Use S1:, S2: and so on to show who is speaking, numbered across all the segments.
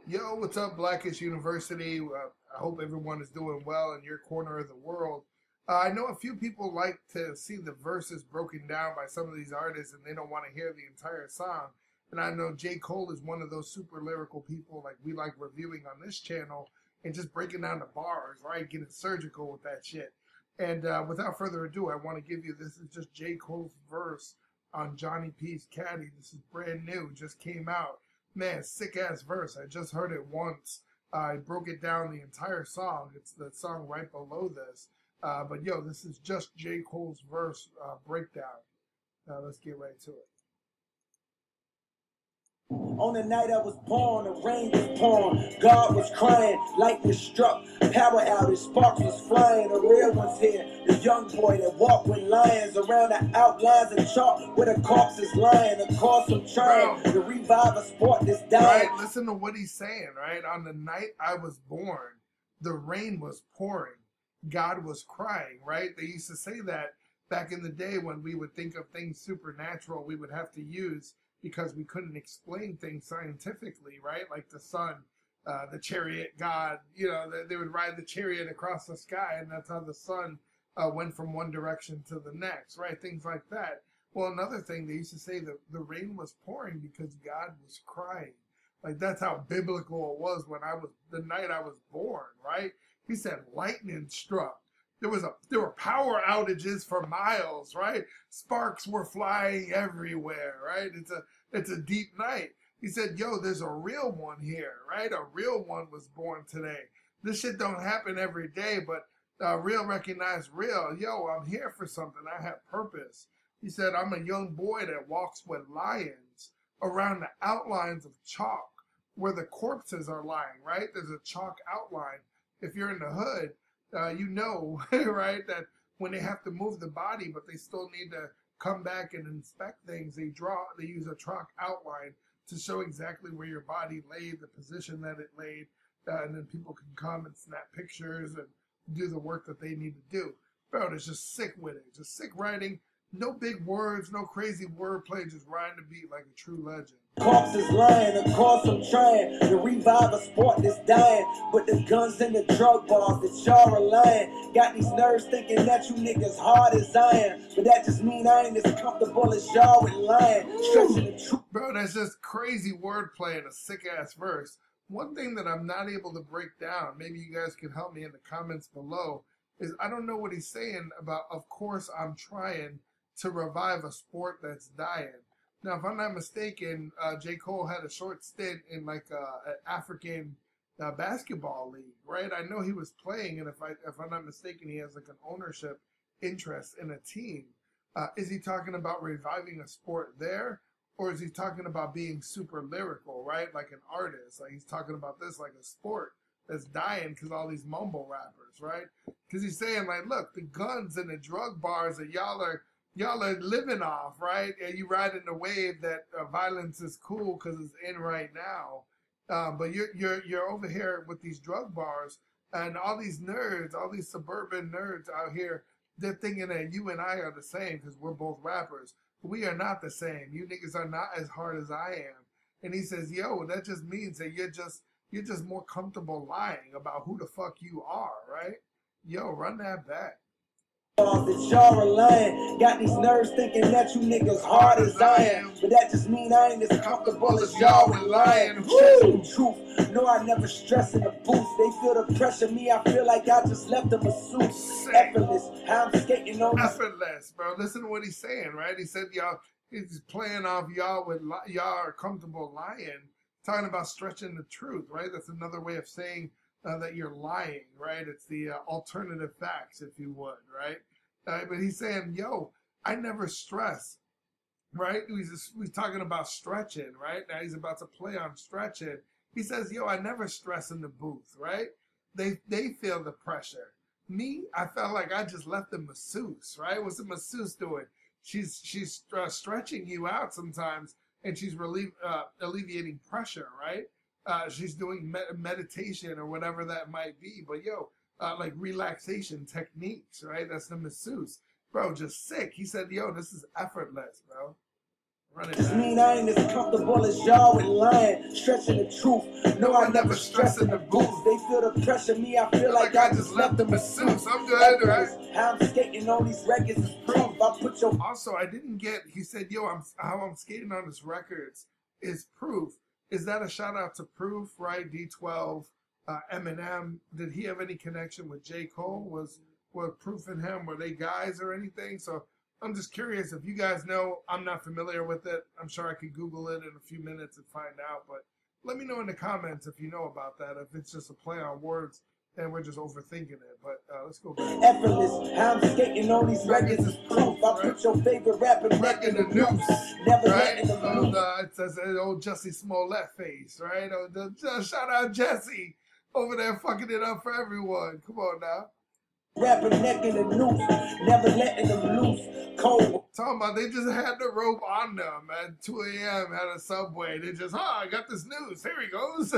S1: Yo, what's up, Blackish University? I hope everyone is doing well in your corner of the world. I know a few people like to see the verses broken down by some of these artists and they don't want to hear the entire song. And I know J.Cole is one of those super lyrical people like we like reviewing on this channel and just breaking down the bars, right? Getting surgical with that shit. And without further ado, I want to give you this is just J. Cole's verse on Johnny P's Caddy. This is brand new, just came out. Man, sick ass verse. I just heard it once. I broke it down the entire song. It's the song right below this. But yo, this is just J. Cole's verse breakdown. Let's get right to it.
S2: On the night I was born, the rain was pouring, God was crying, lightning struck, power outage, sparks was flying, the real one's here, the young boy that walked with lions around the outlines of chalk where the corpses lying, of course I'm trying to revive a sport that's dying.
S1: Right, listen to what he's saying, right? On the night I was born, the rain was pouring, God was crying, right? They used to say that back in the day when we would think of things supernatural, we would have to use because we couldn't explain things scientifically, right? Like the sun, the chariot god, they would ride the chariot across the sky, and that's how the sun went from one direction to the next, right? Things like that. Well, another thing, they used to say that the rain was pouring because God was crying. Like that's how biblical it was when the night I was born, right? He said lightning struck. There were power outages for miles, right? Sparks were flying everywhere, right? It's a deep night. He said, yo, there's a real one here, right? A real one was born today. This shit don't happen every day, but real recognize real. Yo, I'm here for something. I have purpose. He said, I'm a young boy that walks with lions around the outlines of chalk where the corpses are lying, right? There's a chalk outline. If you're in the hood, you know, right, that when they have to move the body, but they still need to come back and inspect things, they use a chalk outline to show exactly where your body laid, the position that it laid, and then people can come and snap pictures and do the work that they need to do. Bro, it's just sick with it. Just sick writing. No big words, no crazy wordplay, just riding the beat like a true legend.
S2: Corpses lying, of course I'm trying to revive a sport that's dying. But the guns and the drug bars that y'all are lying got these nerves thinking that you niggas hard as iron. But that just mean I ain't as comfortable as y'all with lying. Stretching the truth.
S1: Bro, that's just crazy wordplay in a sick ass verse. One thing that I'm not able to break down, maybe you guys can help me in the comments below, is I don't know what he's saying about, of course I'm trying to revive a sport that's dying. Now, if I'm not mistaken, J. Cole had a short stint in like an African basketball league, right? I know he was playing, and if I'm not mistaken, he has like an ownership interest in a team. Is he talking about reviving a sport there, or is he talking about being super lyrical, right? Like an artist, like he's talking about this like a sport that's dying because all these mumble rappers, right? Because he's saying like, look, the guns and the drug bars that y'all are living off, right? And you riding the wave that violence is cool because it's in right now. But you're over here with these drug bars and all these nerds, all these suburban nerds out here. They're thinking that you and I are the same because we're both rappers. But we are not the same. You niggas are not as hard as I am. And he says, yo, that just means that you're just more comfortable lying about who the fuck you are, right? Yo, run that back.
S2: That y'all are lying. Got these nerves thinking that you niggas hard as iron. But that just mean I ain't as comfortable as y'all with lying. Stretching the truth. No, I never stress in the booth. They feel the pressure. Me, I feel like I just left them a suit. Effortless. How I'm skating on
S1: effortless, bro. Listen to what he's saying, right? He said he's playing off y'all are comfortable lying. Talking about stretching the truth, right? That's another way of saying that you're lying, right? It's the alternative facts, if you would, right? But he's saying, yo, I never stress, right? He's talking about stretching, right? Now he's about to play on stretching. He says, yo, I never stress in the booth, right? They feel the pressure. Me, I felt like I just left the masseuse, right? What's the masseuse doing? She's stretching you out sometimes, and she's alleviating pressure, right? She's doing meditation or whatever that might be. But yo, like relaxation techniques, right? That's the masseuse. Bro, just sick. He said, yo, this is effortless, bro. Run it
S2: Just
S1: back.
S2: mean I ain't as comfortable as y'all with lying, stretching the truth. No, I never stress in the booth. They feel the pressure, me, I feel like I just left the masseuse.
S1: I'm good, right?
S2: How I'm skating on these records is proof. I put your
S1: Also, I didn't get. He said, "Yo, how I'm skating on his records is proof." Is that a shout out to Proof, right? D12, Eminem. Did he have any connection with J.Cole? Was Proof and him, were they guys or anything? So I'm just curious if you guys know. I'm not familiar with it. I'm sure I could Google it in a few minutes and find out. But let me know in the comments if you know about that. If it's just a play on words and we're just overthinking it. But let's go back.
S2: effortless. How I'm skating on these records is proof. I put your favorite rapper neck in the noose. Never letting them loose.
S1: It says old Jussie Smollett face, right? Shout out Jesse over there fucking it up for everyone. Come on now.
S2: Rapper neck in the noose, never letting them loose. Cold.
S1: Talking about they just had the rope on them at 2 a.m. at a subway. They just, I got this news. Here he goes.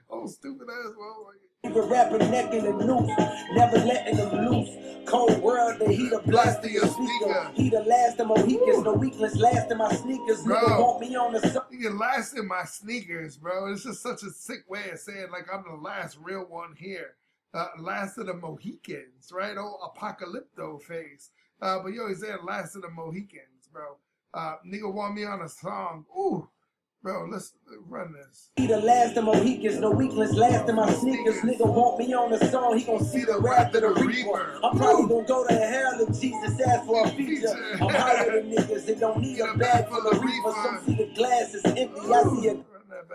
S1: Oh, stupid ass motherfucker.
S2: Rapper neck in the noose, never letting them loose. Cold world, the heat of blast in your speaker. He the last of Mohicans, no weakness, last in my sneakers. Nigga want me on the
S1: nigga last in my sneakers, bro. It's just such a sick way of saying like I'm the last real one here. Last of the Mohicans, right? Old Apocalypto face. But yo, he said last of the Mohicans, bro. Nigga want me on a song. Ooh, bro, let's run this.
S2: He the last of Mohicans, no weakness, last in my sneakers. Nigga want me on the song, he gon' see the wrath of the reaper. I'm probably gonna go to hell if Jesus asks for a feature. I'm higher than niggas that don't need a bag full of reefer. Some see the glass is empty, I see a...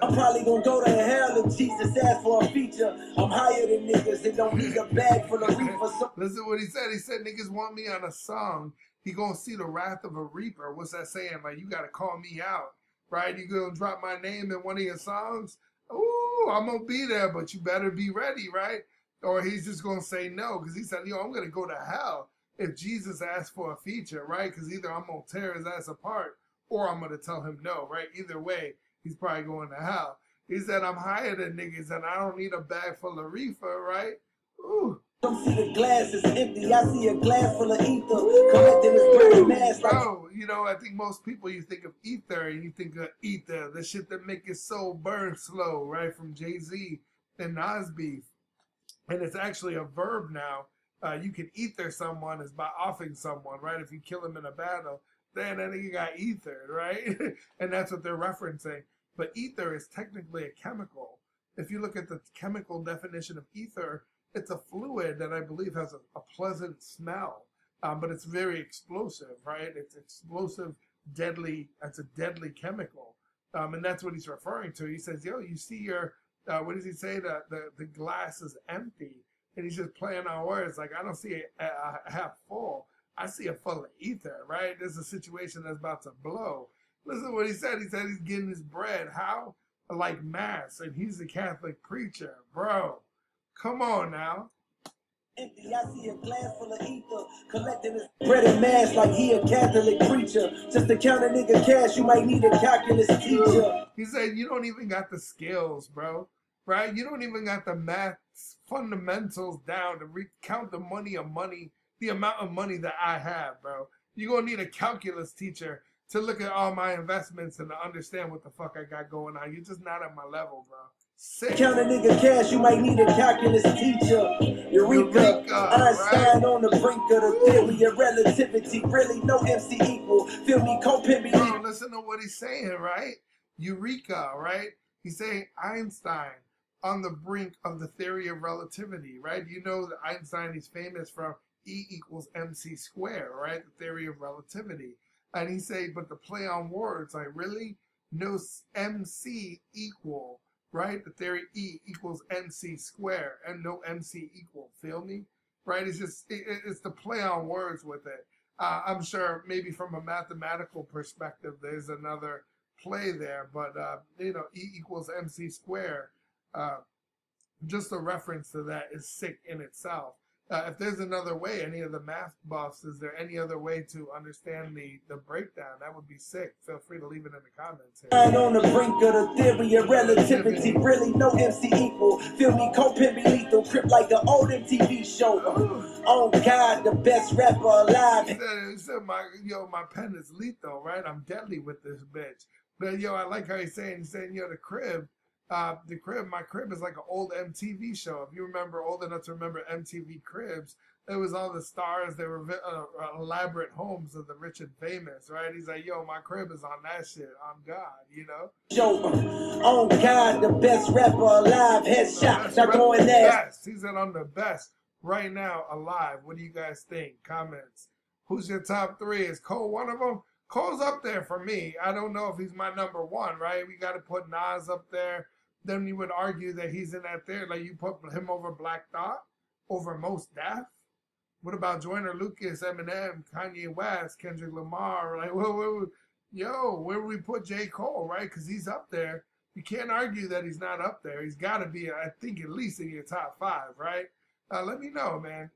S2: I'm probably gonna go to hell if Jesus asks for a feature. I'm higher than niggas that don't need a bag full of reefer.
S1: Listen what he said. He said niggas want me on a song. He gonna see the wrath of a reaper. What's that saying? Like you gotta call me out, right? You gonna drop my name in one of your songs? Ooh, I'm gonna be there, but you better be ready, right? Or he's just gonna say no because he said, yo, I'm gonna go to hell if Jesus asks for a feature, right? Because either I'm gonna tear his ass apart or I'm gonna tell him no, right? Either way, he's probably going to hell. He said, I'm higher than niggas and I don't need a bag full of reefer, right? Ooh.
S2: Don't see the glass is empty. I see a glass full of ether. Collecting this burning mass like...
S1: Bro, you know, I think most people, you think of ether and you think of ether, the shit that make your soul burn slow, right? From Jay-Z and Nas beef. And it's actually a verb now. You can ether someone is by offing someone, right? If you kill him in a battle, then I think you got ethered, right? And that's what they're referencing. But ether is technically a chemical. If you look at the chemical definition of ether, it's a fluid that I believe has a pleasant smell, but it's very explosive, right? It's explosive, deadly. It's a deadly chemical, and that's what he's referring to. He says, "Yo, you see your what does he say? The glass is empty," and he's just playing on words. Like I don't see a half full. I see a full of ether, right? There's a situation that's about to blow. Listen to what he said. He said he's getting his bread. How? Like mass, and he's a Catholic preacher, bro. Come on now.
S2: Empty, I see a glass full of ether, collecting his bread and mass like he a Catholic preacher. Just to count a nigga cash, you might need a calculus teacher.
S1: He said you don't even got the skills, bro. Right? You don't even got the math fundamentals down to count the the amount of money that I have, bro. You're gonna need a calculus teacher to look at all my investments and to understand what the fuck I got going on. You're just not at my level, bro. Sick.
S2: Count a nigga cash, you might need a calculus teacher. Eureka, Einstein right? On the brink of the theory of relativity. Really, no MC equal. Feel me, co-pimp me.
S1: Bro, listen to what he's saying, right? Eureka, right? He's saying Einstein on the brink of the theory of relativity, right? You know that Einstein is famous from E equals MC squared, right? The theory of relativity. And he say, but the play on words, like really? No MC equal, right? The theory E equals MC squared and no MC equal, feel me? Right? It's just, it's the play on words with it. I'm sure maybe from a mathematical perspective, there's another play there, but, you know, E equals MC squared, just a reference to that is sick in itself. If there's another way, any of the math buffs, is there any other way to understand the breakdown? That would be sick. Feel free to leave it in the comments here.
S2: On the brink of the theory of relativity, really no MC equal. Feel me, co-pimp me lethal, crip like an old MTV show. Oh God, the best rapper alive.
S1: He said my pen is lethal, right? I'm deadly with this bitch. But yo, I like how he's saying, the crib. My crib is like an old MTV show. If you remember, old enough to remember MTV Cribs, it was all the stars. They were elaborate homes of the rich and famous, right? He's like, yo, my crib is on that shit. On God, you know.
S2: Yo, oh God, the best rapper alive. Headshot, not going there.
S1: He said I'm the best right now alive. What do you guys think? Comments. Who's your top three? Is Cole one of them? Cole's up there for me. I don't know if he's my number one, right? We got to put Nas up there. Then you would argue that he's in that there. Like you put him over Black Thought, over Mos Def. What about Joyner Lucas, Eminem, Kanye West, Kendrick Lamar? Like, where do we put J. Cole, right? Because he's up there. You can't argue that he's not up there. He's got to be, I think, at least in your top five, right? Let me know, man.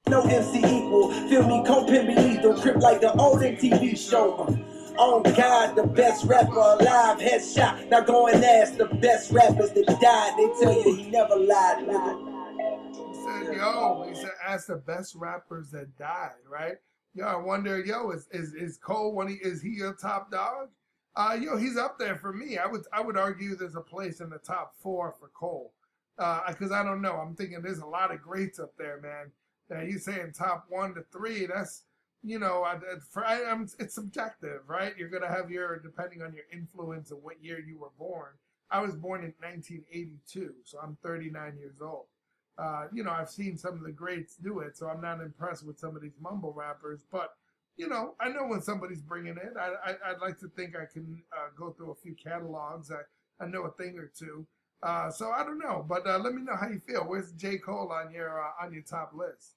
S2: No MC equal. Feel me, co-pimp me lethal, crip like the old MTV show. Oh God, the best rapper alive. Headshot, now go and ask the best rappers that died. They tell you he never lied.
S1: He said, ask the best rappers that died, right? Yo, I wonder, is Cole is he your top dog? He's up there for me. I would argue there's a place in the top 4 for Cole. Because I don't know. I'm thinking there's a lot of greats up there, man. He's saying top 1 to 3. That's, it's subjective, right? You're going to have depending on your influence of what year you were born. I was born in 1982, so I'm 39 years old. I've seen some of the greats do it, so I'm not impressed with some of these mumble rappers. But, I know when somebody's bringing it. I'd like to think I can go through a few catalogs. I know a thing or two. So I don't know. But let me know how you feel. Where's J. Cole on your top list?